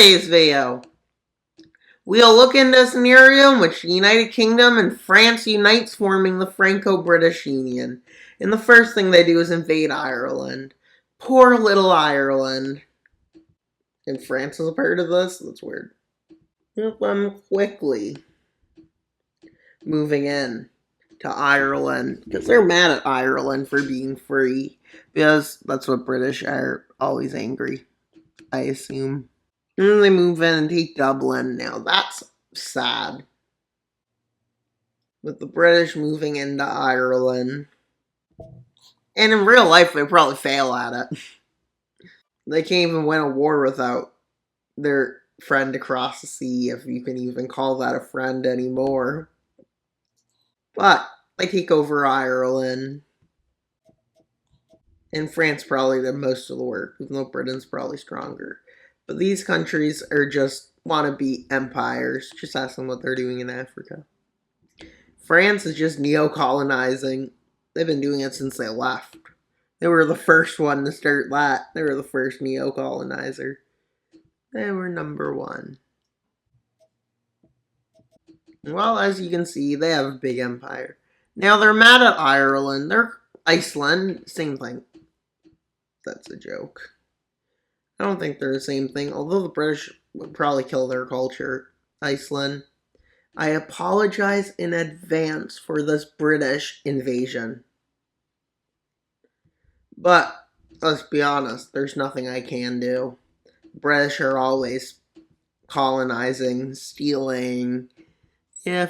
today's video, we'll look into a scenario in which the United Kingdom and France unites, forming the Franco-British Union. And the first thing they do is invade Ireland. Poor little Ireland. And France is a part of this? That's weird. I'm quickly moving in to Ireland, because they're mad at Ireland for being free, because that's what British are, always angry, I assume. And then they move in and take Dublin. Now that's sad. With the British moving into Ireland. And in real life, they probably fail at it. They can't even win a war without their friend across the sea, if you can even call that a friend anymore. But they take over Ireland. And France probably did most of the work, even though Britain's probably stronger. But these countries are just wannabe empires. Just ask them what they're doing in Africa. France is just neo-colonizing. They've been doing it since they left. They were the first one to start that. They were the first neo-colonizer. They were number one. Well, as you can see, they have a big empire. Now, they're mad at Ireland. They're Iceland, same thing. That's a joke. I don't think they're the same thing, although the British would probably kill their culture. Iceland. I apologize in advance for this British invasion. But, let's be honest, there's nothing I can do. The British are always colonizing, stealing. Yeah,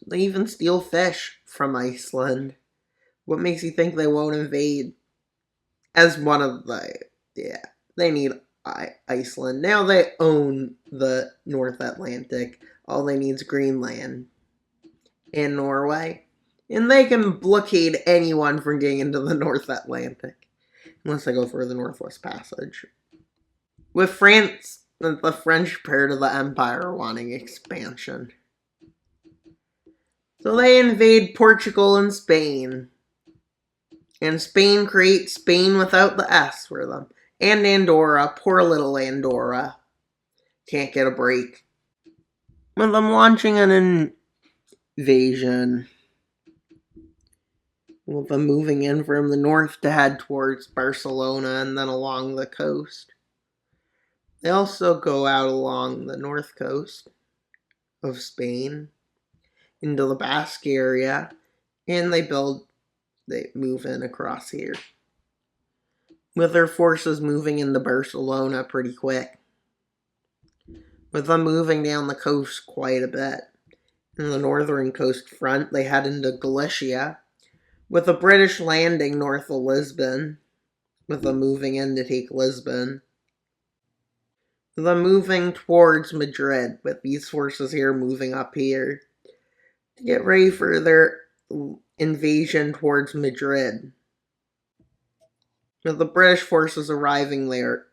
they even steal fish from Iceland. What makes you think they won't invade? As one of the... Yeah, they need Iceland. Now they own the North Atlantic. All they need is Greenland and Norway. And they can blockade anyone from getting into the North Atlantic. Unless they go for the Northwest Passage. With France, the French part of the empire wanting expansion. So they invade Portugal and Spain. And Spain creates Spain without the S for them. And Andorra, poor little Andorra. Can't get a break. With them launching an invasion. With them moving in from the north to head towards Barcelona and then along the coast. They also go out along the north coast of Spain into the Basque area. And they move in across here. With their forces moving into Barcelona pretty quick. With them moving down the coast quite a bit. In the northern coast front, they head into Galicia. With the British landing north of Lisbon. With them moving in to take Lisbon. With them moving towards Madrid. With these forces here moving up here. To get ready for their invasion towards Madrid. With the British forces arriving there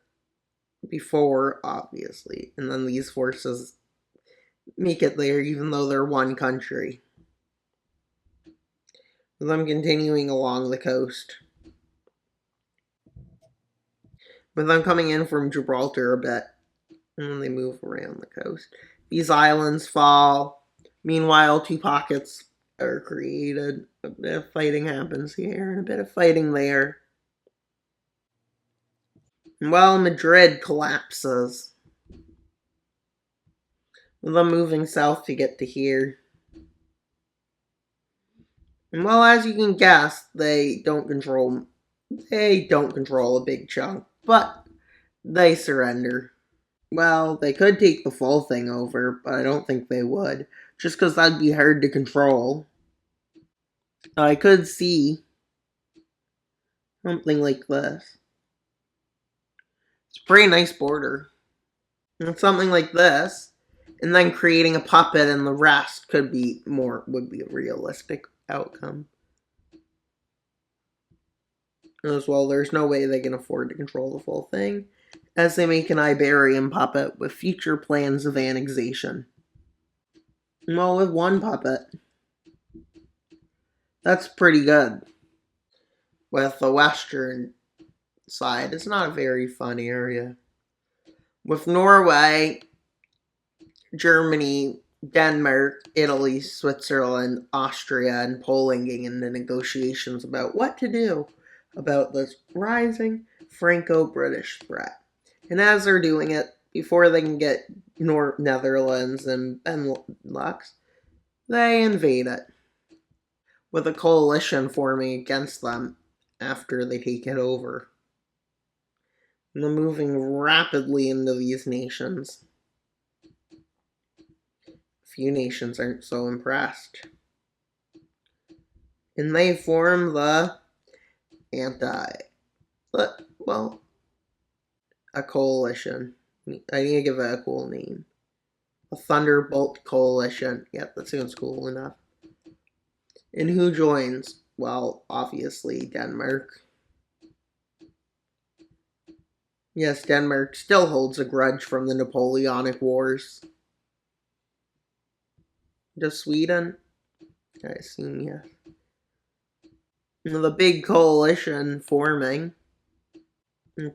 before, obviously. And then these forces make it there even though they're one country. With them continuing along the coast. With them coming in from Gibraltar a bit. And then they move around the coast. These islands fall. Meanwhile, two pockets are created. A bit of fighting happens here and a bit of fighting there. Well, Madrid collapses. With them moving south to get to here. And well, as you can guess, they don't control a big chunk, but they surrender. Well, they could take the full thing over, but I don't think they would. Just because that'd be hard to control. I could see something like this. It's a pretty nice border. And something like this. And then creating a puppet and the rest would be a realistic outcome. As well, there's no way they can afford to control the full thing. As they make an Iberian puppet with future plans of annexation. Well, with one puppet. That's pretty good. With the western side, it's not a very fun area. with Norway, Germany, Denmark, Italy, Switzerland, Austria, and Poland getting into negotiations about what to do about this rising Franco-British threat. And as they're doing it, before they can get Netherlands and Benelux, they invade it, with a coalition forming against them after they take it over. And they're moving rapidly into these nations. Few nations aren't so impressed. And they form the a coalition. I need to give it a cool name. A Thunderbolt Coalition. Yep, that sounds cool enough. And who joins? Well, obviously Denmark. Yes, Denmark still holds a grudge from the Napoleonic Wars. Does Sweden? I assume yes. The big coalition forming: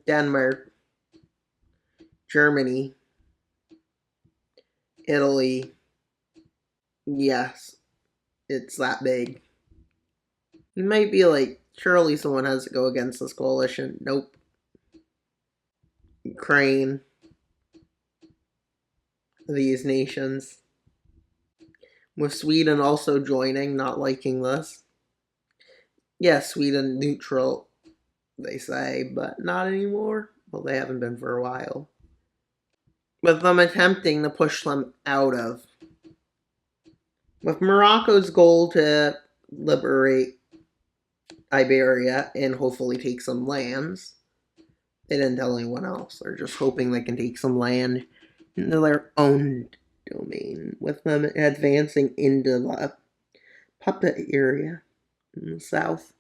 Denmark, Germany, Italy. Yes, it's that big. You might be like, surely someone has to go against this coalition. Nope. Ukraine. These nations. With Sweden also joining, not liking this. Yes, Sweden neutral, they say, but not anymore. Well, they haven't been for a while. With them attempting to push them out of. With Morocco's goal to liberate Iberia and hopefully take some lands. They didn't tell anyone else. They're just hoping they can take some land into their own domain, with them advancing into the puppet area in the south.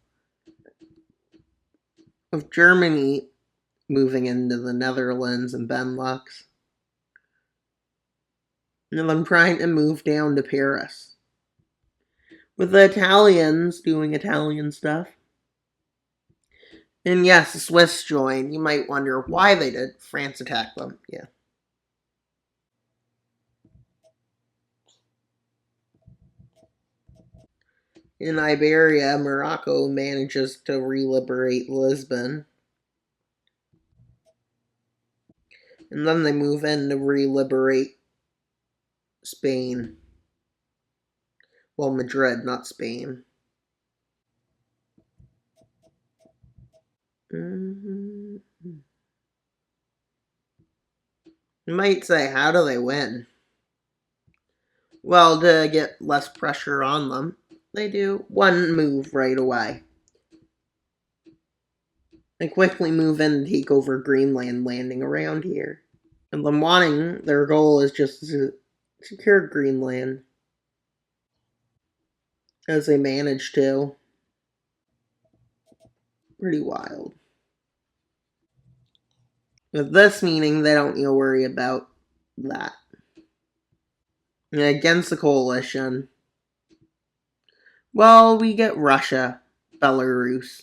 Of Germany moving into the Netherlands and Benelux. And them trying to move down to Paris. With the Italians doing Italian stuff. And yes, the Swiss joined. You might wonder why they did. France attacked them. Yeah. In Iberia, Morocco manages to re-liberate Lisbon. And then they move in to re-liberate Spain. Well, Madrid, not Spain. You might say, how do they win? Well, to get less pressure on them, they do one move right away. They quickly move in and take over Greenland, landing around here. And them wanting, their goal is just to secure Greenland. As they manage to. Pretty wild. With this meaning, they don't need to worry about that. And against the coalition, well, we get Russia, Belarus,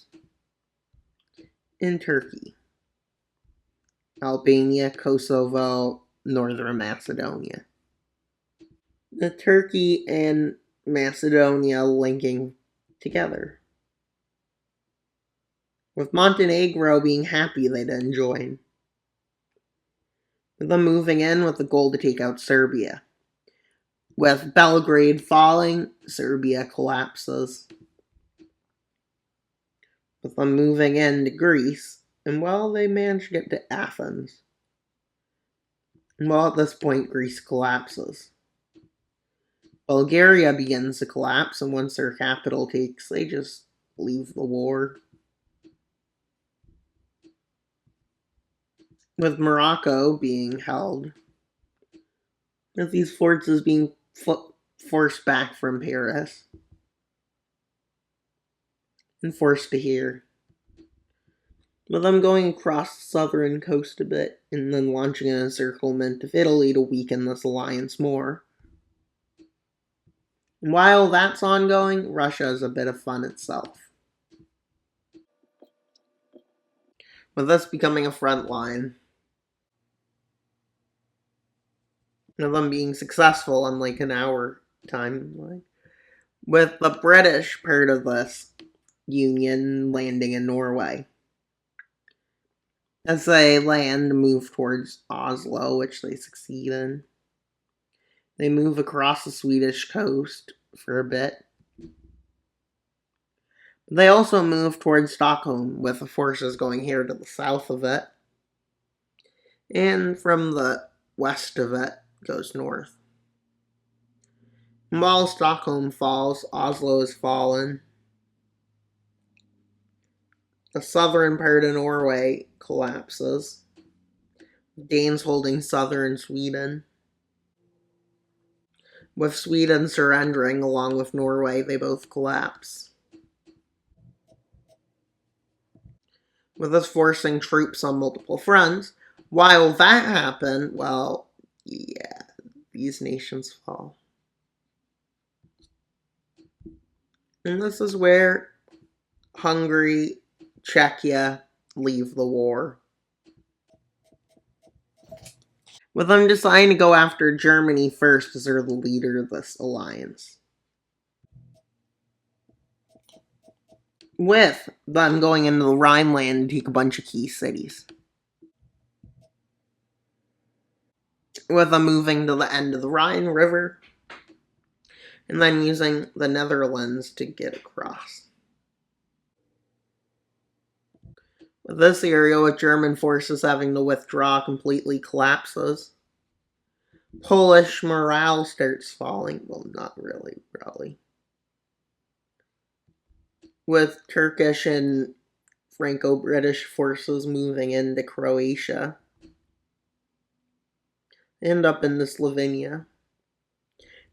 and Turkey. Albania, Kosovo, Northern Macedonia. The Turkey and Macedonia linking together. With Montenegro being happy they didn't join. With them moving in with the goal to take out Serbia. With Belgrade falling, Serbia collapses. With them moving into Greece, and well, they managed to get to Athens. And well, at this point, Greece collapses. Bulgaria begins to collapse, and once their capital takes, they just leave the war. With Morocco being held. With these forces being forced back from Paris. And forced to here. With them going across the southern coast a bit, and then launching an encirclement of Italy to weaken this alliance more. And while that's ongoing, Russia is a bit of fun itself. With this becoming a front line. of them being successful on like an hour timeline. With the British part of this union landing in Norway. As they land, move towards Oslo, which they succeed in. They move across the Swedish coast for a bit. They also move towards Stockholm, with the forces going here to the south of it. And from the west of it goes north. And while Stockholm falls, Oslo has fallen. The southern part of Norway collapses. Danes holding southern Sweden. With Sweden surrendering along with Norway, they both collapse. With us forcing troops on multiple fronts. While that happened, well, yeah, these nations fall. And this is where Hungary, Czechia leave the war. With them deciding to go after Germany first as they're the leader of this alliance. With them going into the Rhineland to take a bunch of key cities. With them moving to the end of the Rhine River. And then using the Netherlands to get across. With this area, with German forces having to withdraw, completely collapses. Polish morale starts falling. Well, not really, probably. With Turkish and Franco-British forces moving into Croatia. And up into Slovenia.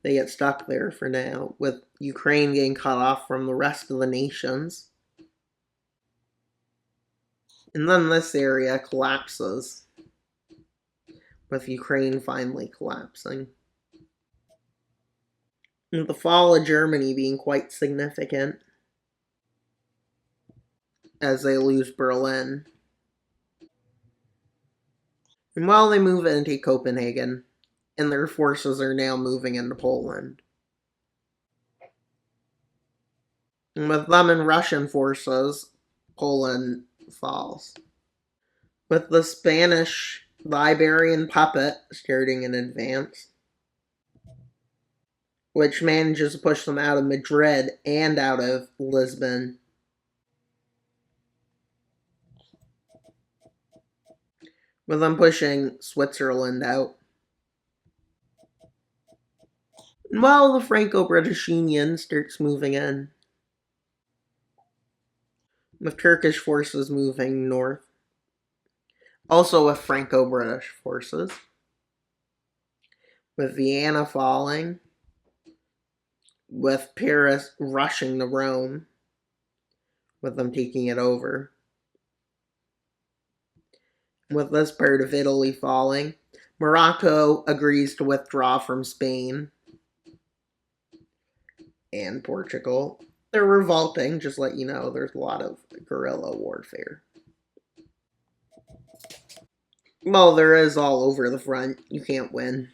They get stuck there for now, with Ukraine getting cut off from the rest of the nations. And then this area collapses, with Ukraine finally collapsing. And the fall of Germany being quite significant, as they lose Berlin. And while they move into Copenhagen, and their forces are now moving into Poland. And with them and Russian forces, Poland falls. With the Spanish, the Iberian puppet starting in advance, which manages to push them out of Madrid and out of Lisbon. With them pushing Switzerland out. And while the Franco-British Union starts moving in, with Turkish forces moving north. Also with Franco-British forces. With Vienna falling. With Paris rushing to Rome. With them taking it over. With this part of Italy falling. Morocco agrees to withdraw from Spain. And Portugal. They're revolting, just let you know, there's a lot of guerrilla warfare. Well, there is all over the front. You can't win.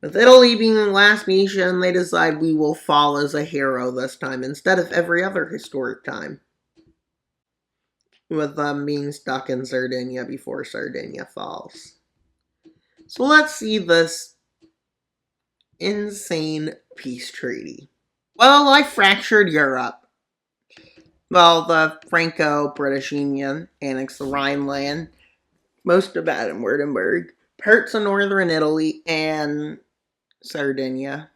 With Italy being the last nation, they decide we will fall as a hero this time, instead of every other historic time. With them being stuck in Sardinia before Sardinia falls. So let's see this insane peace treaty. Well, I fractured Europe. Well, the Franco-British Union annexed the Rhineland, most of Baden-Württemberg, parts of northern Italy, and Sardinia.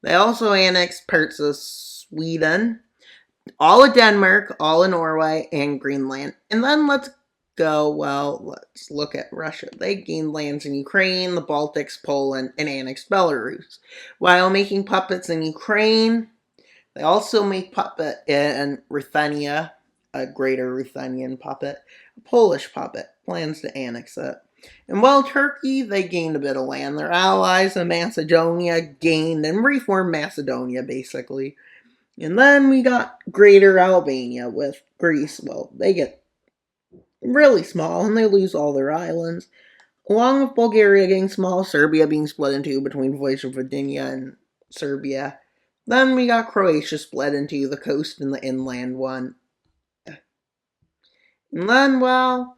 They also annexed parts of Sweden, all of Denmark, all of Norway, and Greenland. And then let's look at Russia. They gained lands in Ukraine, the Baltics, Poland, and annexed Belarus. While making puppets in Ukraine, they also make puppet in Ruthenia, a greater Ruthenian puppet, a Polish puppet, plans to annex it. And while Turkey, they gained a bit of land. Their allies in Macedonia gained and reformed Macedonia, basically. And then we got Greater Albania with Greece. Well, they get really small and they lose all their islands. Along with Bulgaria getting small, Serbia being split in two between Vojvodina and Serbia. Then we got Croatia split into the coast and the inland one. And then, well,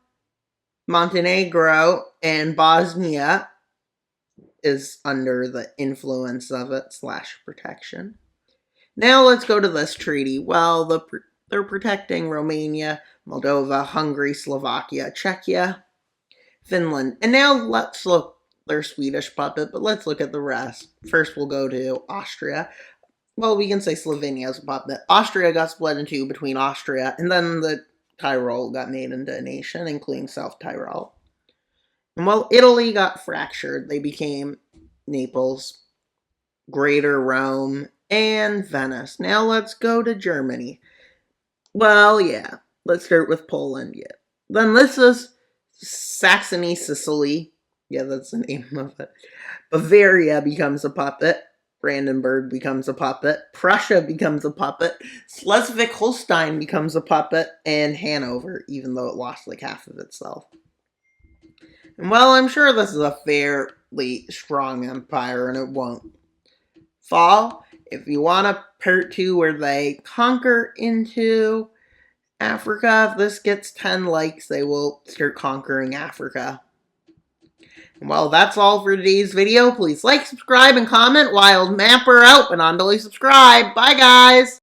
Montenegro and Bosnia is under the influence of it / protection. Now let's go to this treaty. Well, they're protecting Romania, Moldova, Hungary, Slovakia, Czechia, Finland. And now let's look their Swedish puppet, but let's look at the rest. First we'll go to Austria. Well, we can say Slovenia is a puppet. Austria got split in two between Austria, and then the Tyrol got made into a nation, including South Tyrol. And while Italy got fractured, they became Naples, Greater Rome, and Venice. Now let's go to Germany. Well, yeah, let's start with Poland. Yeah. Then this is Saxony, Sicily. Yeah, that's the name of it. Bavaria becomes a puppet. Brandenburg becomes a puppet. Prussia becomes a puppet. Schleswig-Holstein becomes a puppet. And Hanover, even though it lost like half of itself. And well, I'm sure this is a fairly strong empire, and it won't fall. If you want a part 2 where they conquer into Africa, if this gets 10 likes, they will start conquering Africa. Well, that's all for today's video. Please like, subscribe, and comment. Wild Mapper out, but non-delay subscribe. Bye, guys!